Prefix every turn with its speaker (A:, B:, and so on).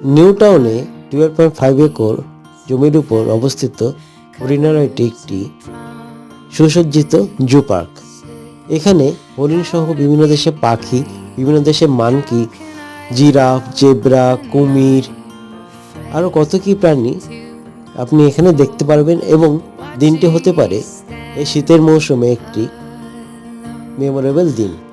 A: New টাউনে 12.5 acre জমির উপর অবস্থিত হরিণালয়টি একটি সুসজ্জিত জু পার্ক। এখানে হরিণ সহ বিভিন্ন দেশের পাখি, বিভিন্ন দেশের মানকি, জিরাফ, জেব্রা, কুমির, আরও কত কী প্রাণী আপনি এখানে দেখতে পারবেন। এবং দিনটি হতে পারে এই শীতের মৌসুমে একটি মেমোরেবল দিন।